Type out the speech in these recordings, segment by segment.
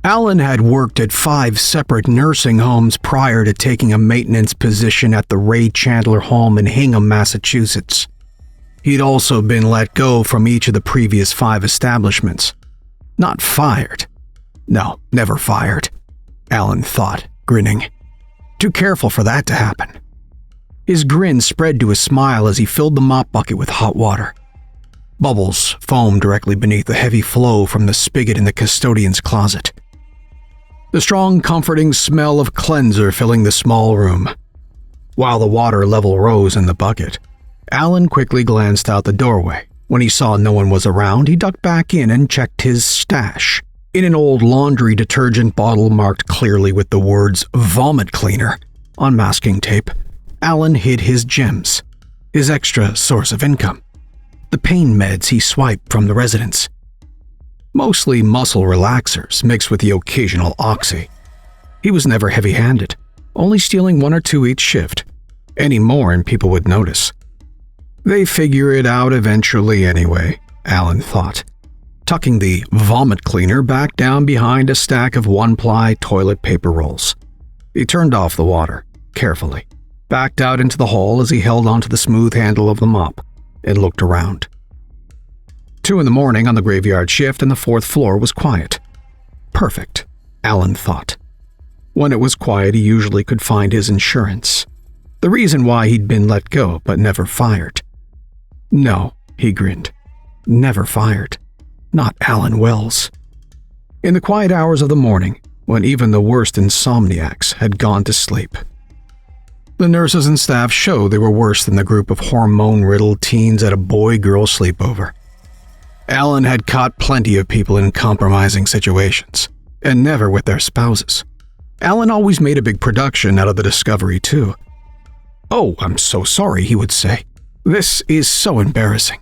Alan had worked at 5 separate nursing homes prior to taking a maintenance position at the Ray Chandler home in Hingham, Massachusetts. He'd also been let go from each of the previous 5 establishments. Not fired. No, never fired, Alan thought, grinning. Too careful for that to happen. His grin spread to a smile as he filled the mop bucket with hot water. Bubbles foamed directly beneath the heavy flow from the spigot in the custodian's closet. The strong, comforting smell of cleanser filling the small room. While the water level rose in the bucket, Alan quickly glanced out the doorway. When he saw no one was around, he ducked back in and checked his stash. In an old laundry detergent bottle marked clearly with the words "vomit cleaner" on masking tape, Alan hid his gems, his extra source of income, the pain meds he swiped from the residents. Mostly muscle relaxers mixed with the occasional oxy. He was never heavy-handed, only stealing 1 or 2 each shift. Any more and people would notice. They figure it out eventually anyway, Alan thought, tucking the vomit cleaner back down behind a stack of 1-ply toilet paper rolls. He turned off the water, carefully, backed out into the hall as he held onto the smooth handle of the mop, and looked around. 2 in the morning on the graveyard shift and the 4th floor was quiet. Perfect, Alan thought. When it was quiet, he usually could find his insurance. The reason why he'd been let go but never fired. No, he grinned. Never fired. Not Alan Wells. In the quiet hours of the morning, when even the worst insomniacs had gone to sleep. The nurses and staff showed they were worse than the group of hormone-riddled teens at a boy-girl sleepover. Alan had caught plenty of people in compromising situations, and never with their spouses. Alan always made a big production out of the discovery, too. "Oh, I'm so sorry," he would say. "This is so embarrassing."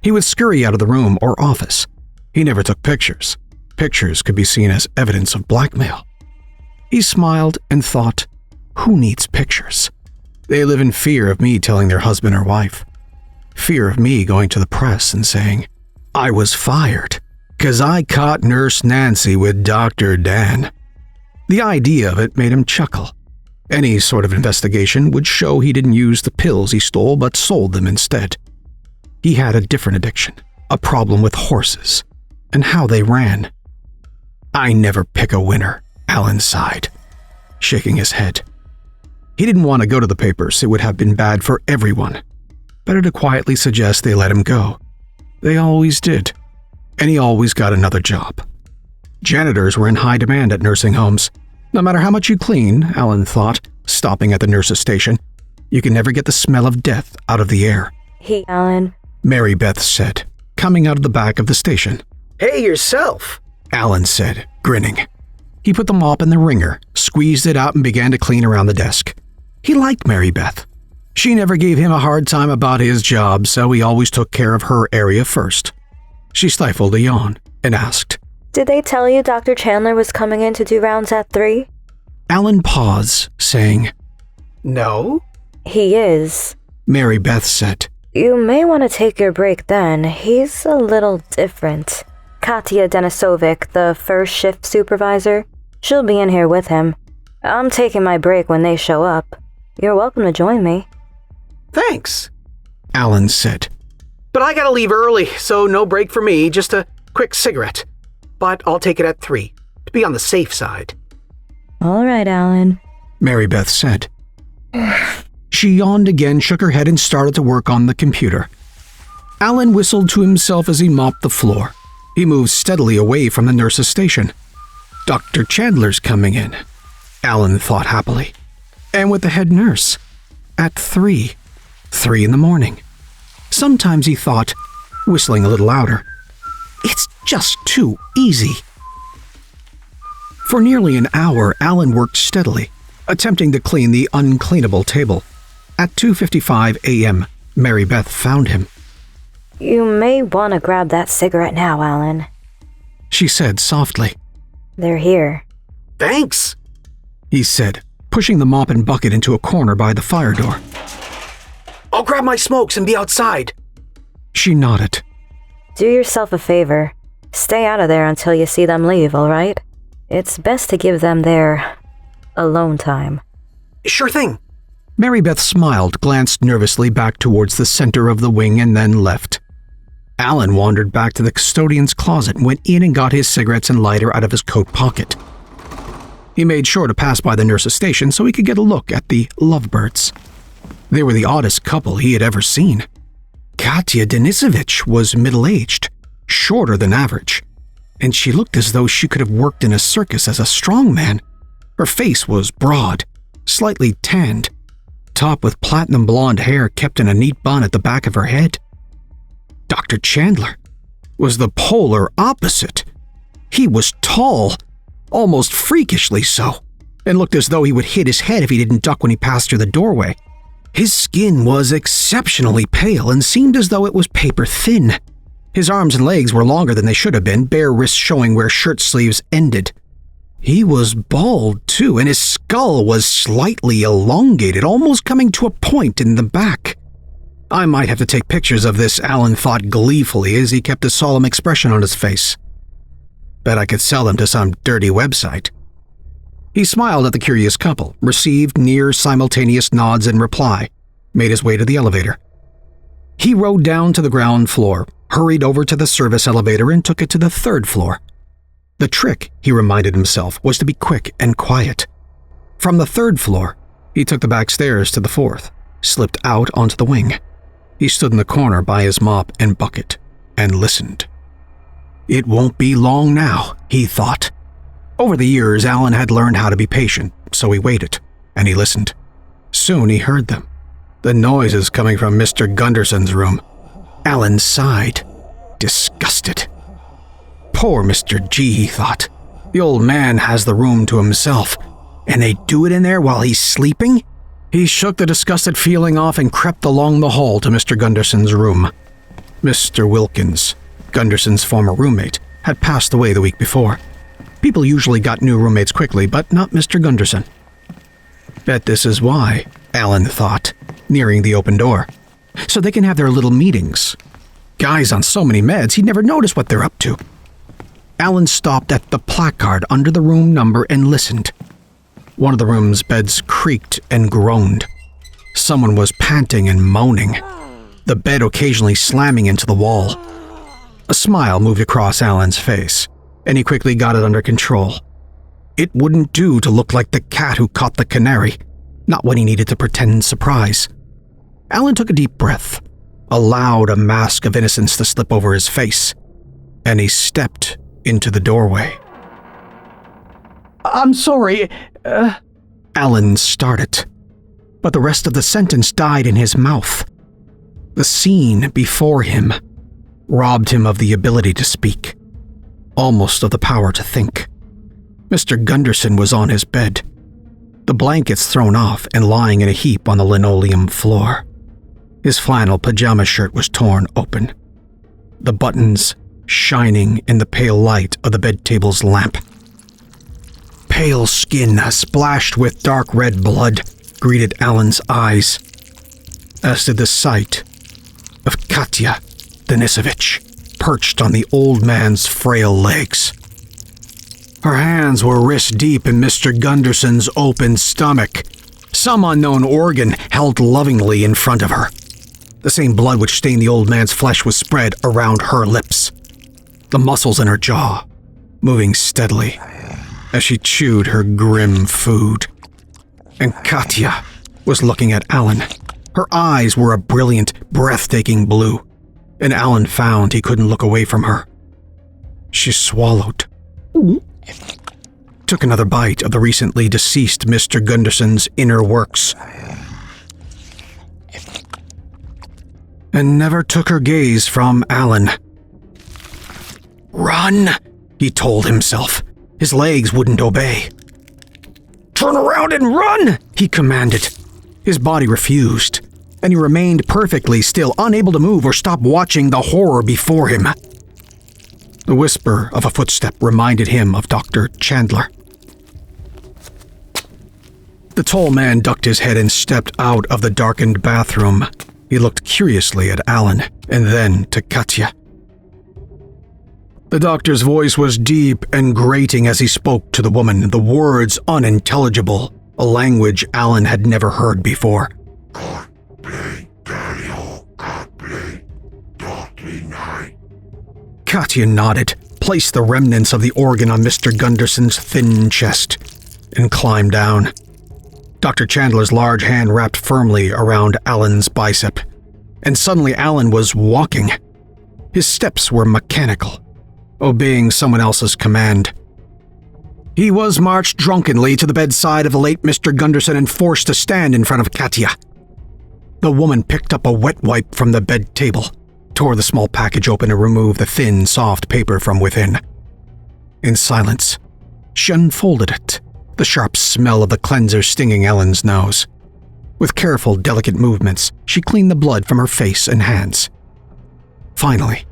He would scurry out of the room or office. He never took pictures. Pictures could be seen as evidence of blackmail. He smiled and thought, who needs pictures? They live in fear of me telling their husband or wife. Fear of me going to the press and saying, "I was fired, 'cause I caught Nurse Nancy with Dr. Dan." The idea of it made him chuckle. Any sort of investigation would show he didn't use the pills he stole but sold them instead. He had a different addiction, a problem with horses, and how they ran. "I never pick a winner," Alan sighed, shaking his head. He didn't want to go to the papers. It would have been bad for everyone. Better to quietly suggest they let him go. They always did, and he always got another job. Janitors were in high demand at nursing homes. No matter how much you clean, Alan thought, stopping at the nurse's station, you can never get the smell of death out of the air. "Hey, Alan," Mary Beth said, coming out of the back of the station. "Hey, yourself," Alan said, grinning. He put the mop in the wringer, squeezed it out, and began to clean around the desk. He liked Mary Beth. She never gave him a hard time about his job, so he always took care of her area first. She stifled a yawn and asked, "Did they tell you Dr. Chandler was coming in to do rounds at 3? Alan paused, saying, "No?" "He is," Mary Beth said. "You may want to take your break then. He's a little different. Katya Denisovic, the first shift supervisor, she'll be in here with him. I'm taking my break when they show up. You're welcome to join me." "Thanks," Alan said. "But I gotta leave early, so no break for me, just a quick cigarette. But I'll take it at 3, to be on the safe side." "All right, Alan," Mary Beth said. She yawned again, shook her head, and started to work on the computer. Alan whistled to himself as he mopped the floor. He moved steadily away from the nurse's station. Dr. Chandler's coming in, Alan thought happily. And with the head nurse. At 3 in the morning. Sometimes he thought, whistling a little louder, it's just too easy. For nearly an hour, Alan worked steadily, attempting to clean the uncleanable table. At 2:55 a.m., Mary Beth found him. "You may want to grab that cigarette now, Alan," she said softly. "They're here." "Thanks," he said, pushing the mop and bucket into a corner by the fire door. "I'll grab my smokes and be outside." She nodded. "Do yourself a favor. Stay out of there until you see them leave, all right?" It's best to give them their alone time. Sure thing. Mary Beth smiled, glanced nervously back towards the center of the wing, and then left. Alan wandered back to the custodian's closet and went in and got his cigarettes and lighter out of his coat pocket. He made sure to pass by the nurse's station so he could get a look at the lovebirds. They were the oddest couple he had ever seen. Katya Denisovich was middle-aged, shorter than average, and she looked as though she could have worked in a circus as a strongman. Her face was broad, slightly tanned, topped with platinum blonde hair kept in a neat bun at the back of her head. Dr. Chandler was the polar opposite. He was tall, almost freakishly so, and looked as though he would hit his head if he didn't duck when he passed through the doorway. His skin was exceptionally pale and seemed as though it was paper thin. His arms and legs were longer than they should have been, bare wrists showing where shirt sleeves ended. He was bald, too, and his skull was slightly elongated, almost coming to a point in the back. I might have to take pictures of this, Alan thought gleefully as he kept a solemn expression on his face. Bet I could sell them to some dirty website. He smiled at the curious couple, received near simultaneous nods in reply, made his way to the elevator. He rode down to the ground floor, hurried over to the service elevator and took it to the 3rd floor. The trick, he reminded himself, was to be quick and quiet. From the 3rd floor, he took the back stairs to the 4th, slipped out onto the wing. He stood in the corner by his mop and bucket and listened. It won't be long now, he thought. Over the years, Alan had learned how to be patient, so he waited, and he listened. Soon he heard them. The noises coming from Mr. Gunderson's room. Alan sighed, disgusted. Poor Mr. G, he thought. The old man has the room to himself, and they do it in there while he's sleeping? He shook the disgusted feeling off and crept along the hall to Mr. Gunderson's room. Mr. Wilkins, Gunderson's former roommate, had passed away the week before. People usually got new roommates quickly, but not Mr. Gunderson. Bet this is why, Alan thought, nearing the open door. So they can have their little meetings. Guys on so many meds, he'd never notice what they're up to. Alan stopped at the placard under the room number and listened. One of the room's beds creaked and groaned. Someone was panting and moaning, the bed occasionally slamming into the wall. A smile moved across Alan's face, and he quickly got it under control. It wouldn't do to look like the cat who caught the canary, not when he needed to pretend surprise. Alan took a deep breath, allowed a mask of innocence to slip over his face, and he stepped into the doorway. I'm sorry, Alan started, but the rest of the sentence died in his mouth. The scene before him robbed him of the ability to speak, almost of the power to think. Mr. Gunderson was on his bed, the blankets thrown off and lying in a heap on the linoleum floor. His flannel pajama shirt was torn open, the buttons shining in the pale light of the bed table's lamp. Pale skin splashed with dark red blood greeted Alan's eyes, as did the sight of Katya Denisovich perched on the old man's frail legs. Her hands were wrist deep in Mr. Gunderson's open stomach, some unknown organ held lovingly in front of her. The same blood which stained the old man's flesh was spread around her lips, the muscles in her jaw moving steadily as she chewed her grim food. And Katya was looking at Alan. Her eyes were a brilliant, breathtaking blue, and Alan found he couldn't look away from her. She swallowed, took another bite of the recently deceased Mr. Gunderson's inner works, and never took her gaze from Alan. "Run," he told himself. His legs wouldn't obey. "Turn around and run," he commanded. His body refused, and he remained perfectly still, unable to move or stop watching the horror before him. The whisper of a footstep reminded him of Dr. Chandler. The tall man ducked his head and stepped out of the darkened bathroom. He looked curiously at Alan and then to Katya. The doctor's voice was deep and grating as he spoke to the woman, the words unintelligible, a language Alan had never heard before. Katya nodded, placed the remnants of the organ on Mr. Gunderson's thin chest, and climbed down. Dr. Chandler's large hand wrapped firmly around Alan's bicep, and suddenly Alan was walking. His steps were mechanical, obeying someone else's command. He was marched drunkenly to the bedside of the late Mr. Gunderson and forced to stand in front of Katya. The woman picked up a wet wipe from the bed table, tore the small package open and removed the thin, soft paper from within. In silence, she unfolded it, the sharp smell of the cleanser stinging Ellen's nose. With careful, delicate movements, she cleaned the blood from her face and hands. Finally,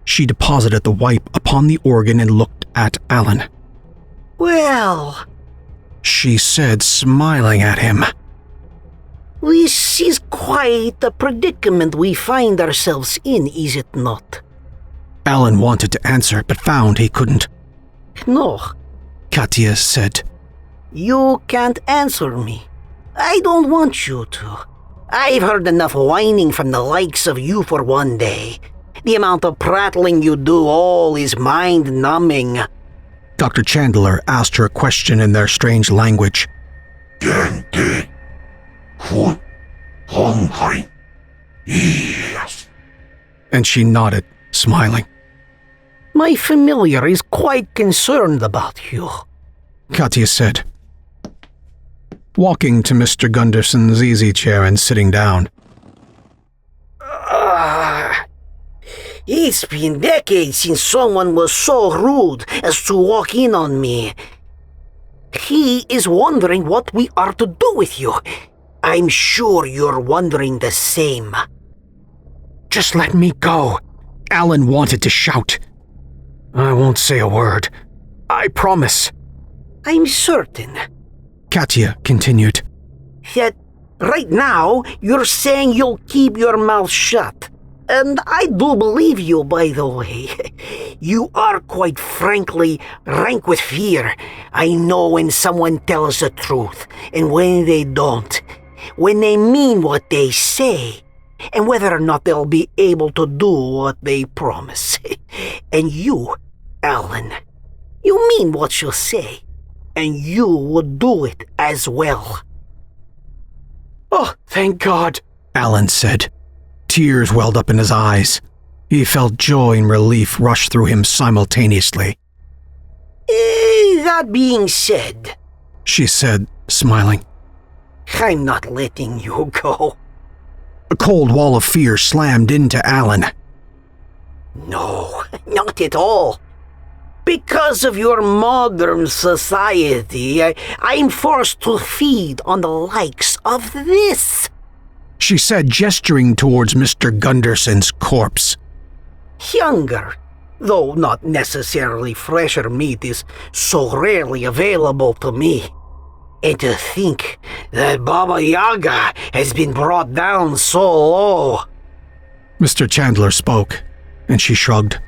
she deposited the wipe upon the organ and looked at Alan. "Well," she said, smiling at him. "This is quite the predicament we find ourselves in, is it not?" Alan wanted to answer, but found he couldn't. "No, Katya said. you can't answer me. I don't want you to. I've heard enough whining from the likes of you for one day. The amount of prattling you do all is mind-numbing." Dr. Chandler asked her a question in their strange language. Yes. And she nodded, smiling. "My familiar is quite concerned about you," Katya said, walking to Mr. Gunderson's easy chair and sitting down. It's been decades since someone was so rude as to walk in on me. He is wondering what we are to do with you. I'm sure you're wondering the same. Just let me go, Alan wanted to shout. I won't say a word. I promise. I'm certain Katya continued. that right now you're saying you'll keep your mouth shut. And I do believe you, by the way. You are quite frankly rank with fear. I know when someone tells the truth and when they don't. When they mean what they say and whether or not they'll be able to do what they promise. And you, Alan, you mean what you say, and you would do it as well. Oh, thank God, Alan said. Tears welled up in his eyes. He felt joy and relief rush through him simultaneously. That being said, she said, smiling, I'm not letting you go. A cold wall of fear slammed into Alan. No, not at all. Because of your modern society, I'm forced to feed on the likes of this, she said, gesturing towards Mr. Gunderson's corpse. Younger, though not necessarily fresher meat is so rarely available to me. And to think that Baba Yaga has been brought down so low. Mr. Chandler spoke, and she shrugged.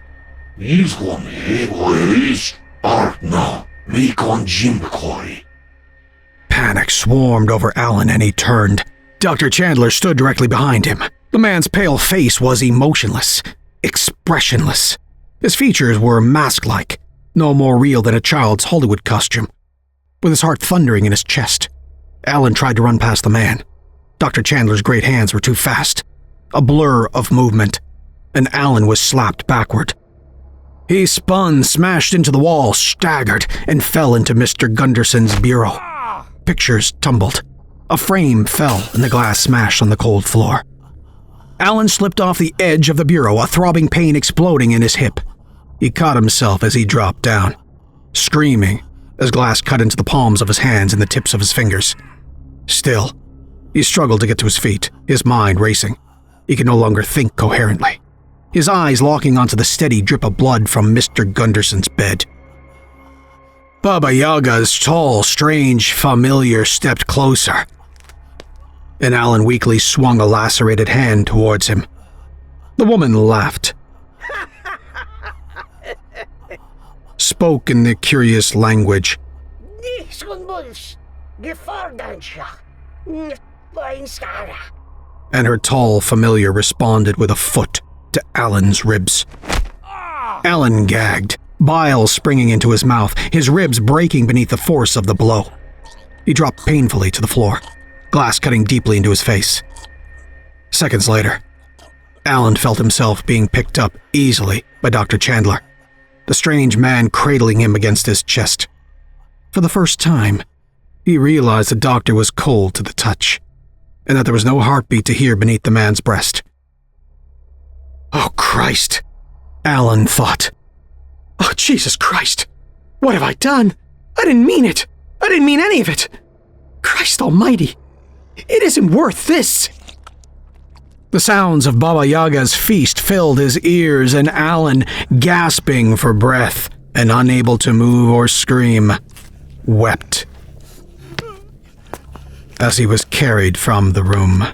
Panic swarmed over Alan and he turned. Dr. Chandler stood directly behind him. The man's pale face was emotionless, expressionless. His features were mask-like, no more real than a child's Hollywood costume. With his heart thundering in his chest, Alan tried to run past the man. Dr. Chandler's great hands were too fast. A blur of movement, and Alan was slapped backward. He spun, smashed into the wall, staggered, and fell into Mr. Gunderson's bureau. Pictures tumbled. A frame fell and the glass smashed on the cold floor. Alan slipped off the edge of the bureau, a throbbing pain exploding in his hip. He caught himself as he dropped down, screaming as glass cut into the palms of his hands and the tips of his fingers. Still, he struggled to get to his feet, his mind racing. He could no longer think coherently, his eyes locking onto the steady drip of blood from Mr. Gunderson's bed. Baba Yaga's tall, strange familiar stepped closer, and Alan weakly swung a lacerated hand towards him. The woman laughed. spoke in the curious language. And her tall familiar responded with a foot to Alan's ribs. Alan gagged, bile springing into his mouth, his ribs breaking beneath the force of the blow. He dropped painfully to the floor, glass cutting deeply into his face. Seconds later, Alan felt himself being picked up easily by Dr. Chandler, the strange man cradling him against his chest. For the first time, he realized the doctor was cold to the touch, and that there was no heartbeat to hear beneath the man's breast. Oh, Christ, Alan thought. Oh, Jesus Christ, what have I done? I didn't mean it. I didn't mean any of it. Christ almighty, it isn't worth this. The sounds of Baba Yaga's feast filled his ears, and Alan, gasping for breath and unable to move or scream, wept as he was carried from the room.